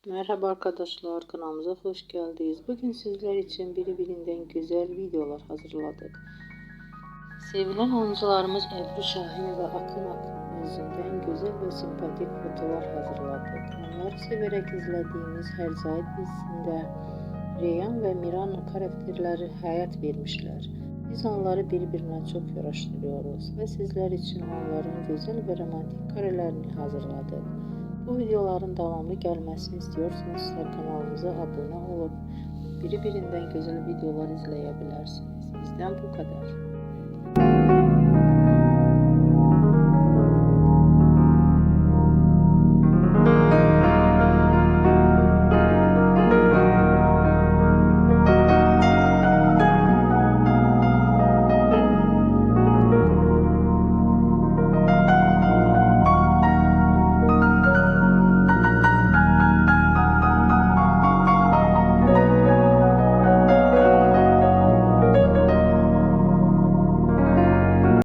Merhaba arkadaşlar, kanalımıza hoş geldiniz. Bugün sizler için birbirinden güzel videolar hazırladık. Sevilen oyuncularımız Ebru Şahin ve Akın Akın yüzünden güzel ve sempatik fotolar hazırladık. Onları severek izlediğimiz Herzai dizisinde Reyhan ve Miran karakterleri hayat vermişler. Biz onları birbirine çok yaraştırıyoruz ve sizler için onların güzel ve romantik karelerini hazırladık. Bu videoların devamlı gelmesini istiyorsanız kanalımıza abone olup birbirinden güzel videolar izleyebilirsiniz. Bizden bu kadar.